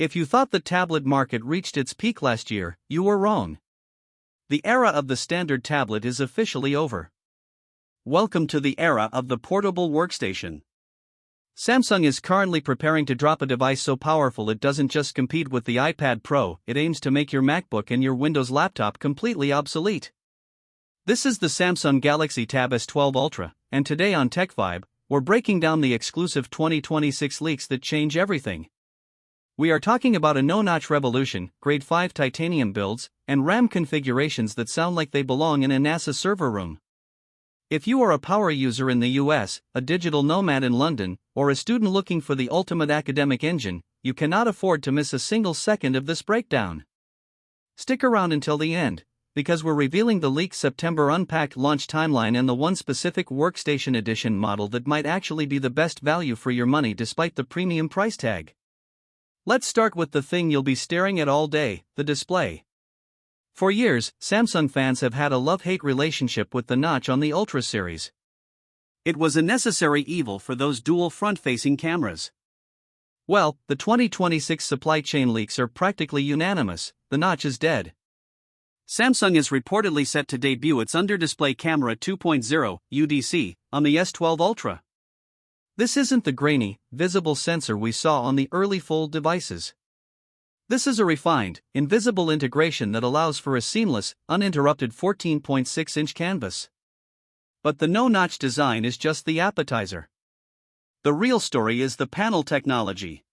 If you thought the tablet market reached its peak last year, you were wrong. The era of the standard tablet is officially over. Welcome to the era of the portable workstation. Samsung is currently preparing to drop a device so powerful it doesn't just compete with the iPad Pro, it aims to make your MacBook and your Windows laptop completely obsolete. This is the Samsung Galaxy Tab S12 Ultra, and today on Tech Vibe, we're breaking down the exclusive 2026 leaks that change everything. We are talking about a no-notch revolution, grade 5 titanium builds, and RAM configurations that sound like they belong in a NASA server room. If you are a power user in the US, a digital nomad in London, or a student looking for the ultimate academic engine, you cannot afford to miss a single second of this breakdown. Stick around until the end, because we're revealing the leaked September unpacked launch timeline and the one specific workstation edition model that might actually be the best value for your money despite the premium price tag. Let's start with the thing you'll be staring at all day, the display. For years, Samsung fans have had a love-hate relationship with the notch on the Ultra series. It was a necessary evil for those dual front-facing cameras. Well, the 2026 supply chain leaks are practically unanimous: the notch is dead. Samsung is reportedly set to debut its under-display camera 2.0 UDC on the S12 Ultra. This isn't the grainy, visible sensor we saw on the early Fold devices. This is a refined, invisible integration that allows for a seamless, uninterrupted 14.6-inch canvas. But the no-notch design is just the appetizer. The real story is the panel technology.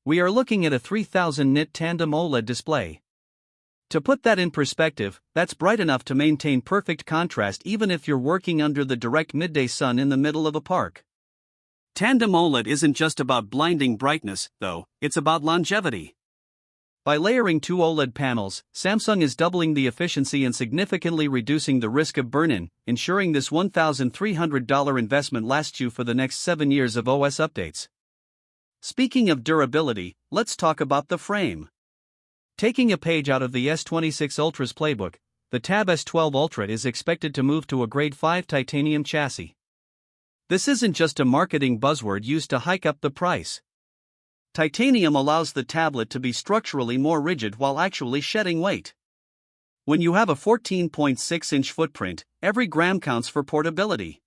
We are looking at a 3000 nit Tandem OLED display. To put that in perspective, that's bright enough to maintain perfect contrast even if you're working under the direct midday sun in the middle of a park. Tandem OLED isn't just about blinding brightness, though, it's about longevity. By layering two OLED panels, Samsung is doubling the efficiency and significantly reducing the risk of burn-in, ensuring this $1,300 investment lasts you for the next 7 years of OS updates. Speaking of durability, let's talk about the frame. Taking a page out of the S26 Ultra's playbook, the Tab S12 Ultra is expected to move to a grade 5 titanium chassis. This isn't just a marketing buzzword used to hike up the price. Titanium allows the tablet to be structurally more rigid while actually shedding weight. When you have a 14.6-inch footprint, every gram counts for portability.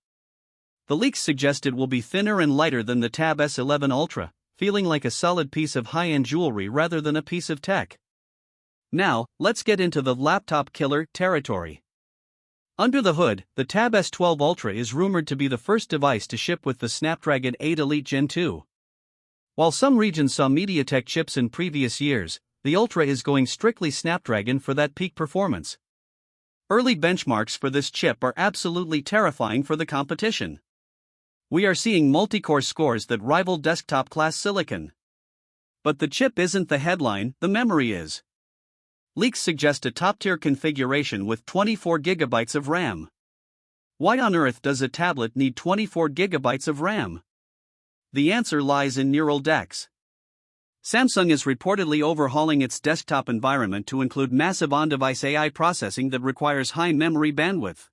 The leaks suggest it will be thinner and lighter than the Tab S11 Ultra, feeling like a solid piece of high-end jewelry rather than a piece of tech. Now, let's get into the laptop killer territory. Under the hood, the Tab S12 Ultra is rumored to be the first device to ship with the Snapdragon 8 Elite Gen 2. While some regions saw MediaTek chips in previous years, the Ultra is going strictly Snapdragon for that peak performance. Early benchmarks for this chip are absolutely terrifying for the competition. We are seeing multi-core scores that rival desktop-class silicon. But the chip isn't the headline, the memory is. Leaks suggest a top-tier configuration with 24 GB of RAM. Why on earth does a tablet need 24 GB of RAM? The answer lies in neural DeX. Samsung is reportedly overhauling its desktop environment to include massive on-device AI processing that requires high memory bandwidth.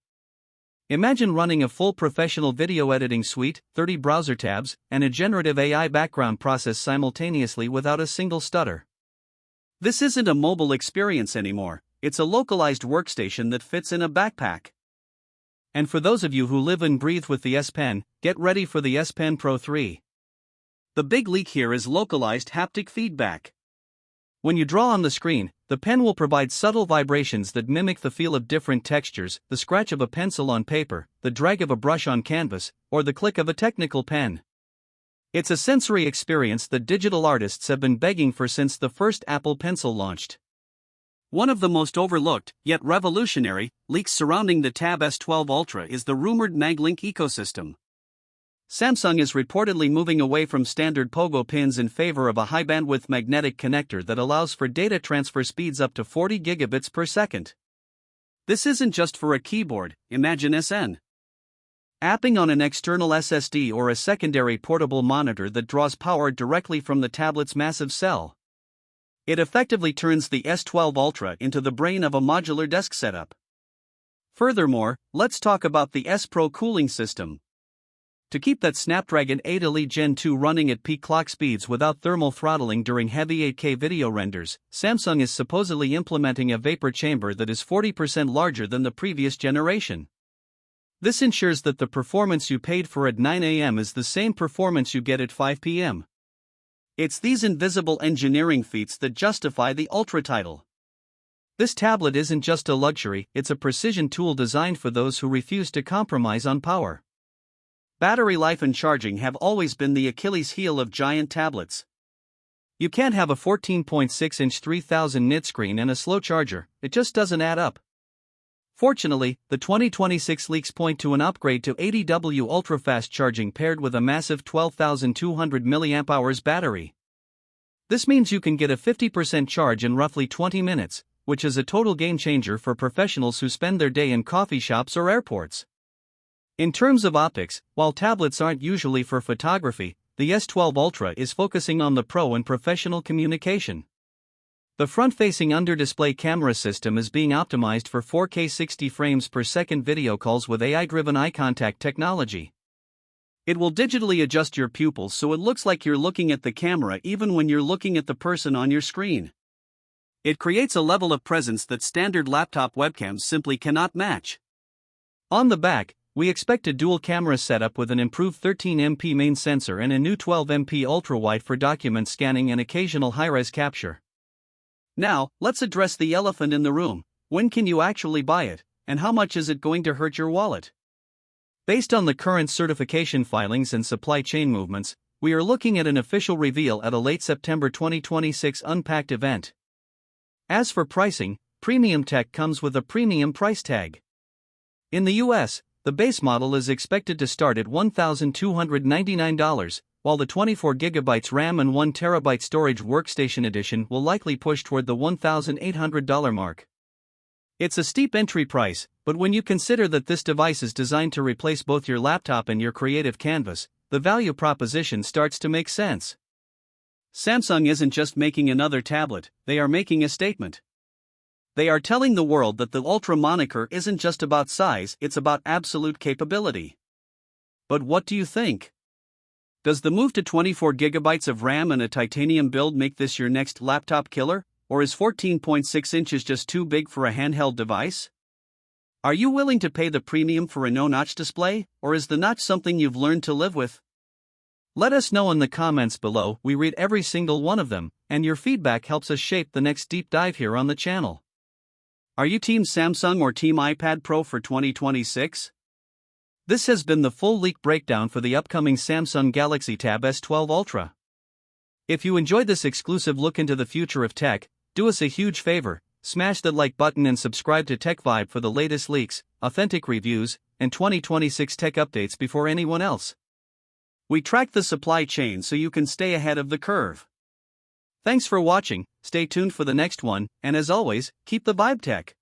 Imagine running a full professional video editing suite, 30 browser tabs, and a generative AI background process simultaneously without a single stutter. This isn't a mobile experience anymore, it's a localized workstation that fits in a backpack. And for those of you who live and breathe with the S Pen, get ready for the S Pen Pro 3. The big leak here is localized haptic feedback. When you draw on the screen, the pen will provide subtle vibrations that mimic the feel of different textures, the scratch of a pencil on paper, the drag of a brush on canvas, or the click of a technical pen. It's a sensory experience that digital artists have been begging for since the first Apple Pencil launched. One of the most overlooked, yet revolutionary, leaks surrounding the Tab S12 Ultra is the rumored MagLink ecosystem. Samsung is reportedly moving away from standard pogo pins in favor of a high-bandwidth magnetic connector that allows for data transfer speeds up to 40 gigabits per second. This isn't just for a keyboard, imagine SN. Apping on an external SSD or a secondary portable monitor that draws power directly from the tablet's massive cell. It effectively turns the S12 Ultra into the brain of a modular desk setup. Furthermore, let's talk about the S Pro cooling system. To keep that Snapdragon 8 Elite Gen 2 running at peak clock speeds without thermal throttling during heavy 8K video renders, Samsung is supposedly implementing a vapor chamber that is 40% larger than the previous generation. This ensures that the performance you paid for at 9 a.m. is the same performance you get at 5 p.m. It's these invisible engineering feats that justify the Ultra title. This tablet isn't just a luxury, it's a precision tool designed for those who refuse to compromise on power. Battery life and charging have always been the Achilles heel of giant tablets. You can't have a 14.6-inch 3000 nit screen and a slow charger, it just doesn't add up. Fortunately, the 2026 leaks point to an upgrade to 80W ultra-fast charging paired with a massive 12,200 mAh battery. This means you can get a 50% charge in roughly 20 minutes, which is a total game-changer for professionals who spend their day in coffee shops or airports. In terms of optics, while tablets aren't usually for photography, the S12 Ultra is focusing on the pro and professional communication. The front-facing under-display camera system is being optimized for 4K 60 frames per second video calls with AI-driven eye contact technology. It will digitally adjust your pupils so it looks like you're looking at the camera even when you're looking at the person on your screen. It creates a level of presence that standard laptop webcams simply cannot match. On the back, we expect a dual camera setup with an improved 13MP main sensor and a new 12MP ultra-wide for document scanning and occasional high-res capture. Now, let's address the elephant in the room. When can you actually buy it, and how much is it going to hurt your wallet? Based on the current certification filings and supply chain movements, we are looking at an official reveal at a late September 2026 Unpacked event. As for pricing, premium tech comes with a premium price tag. In the US, the base model is expected to start at $1,299, while the 24GB RAM and 1TB storage Workstation Edition will likely push toward the $1,800 mark. It's a steep entry price, but when you consider that this device is designed to replace both your laptop and your creative canvas, the value proposition starts to make sense. Samsung isn't just making another tablet, they are making a statement. They are telling the world that the Ultra moniker isn't just about size, it's about absolute capability. But what do you think? Does the move to 24GB of RAM and a titanium build make this your next laptop killer, or is 14.6 inches just too big for a handheld device? Are you willing to pay the premium for a no-notch display, or is the notch something you've learned to live with? Let us know in the comments below, we read every single one of them, and your feedback helps us shape the next deep dive here on the channel. Are you Team Samsung or Team iPad Pro for 2026? This has been the full leak breakdown for the upcoming Samsung Galaxy Tab S12 Ultra. If you enjoyed this exclusive look into the future of tech, do us a huge favor, smash that like button and subscribe to Tech Vibe for the latest leaks, authentic reviews, and 2026 tech updates before anyone else. We track the supply chain so you can stay ahead of the curve. Thanks for watching, stay tuned for the next one, and as always, keep the vibe tech.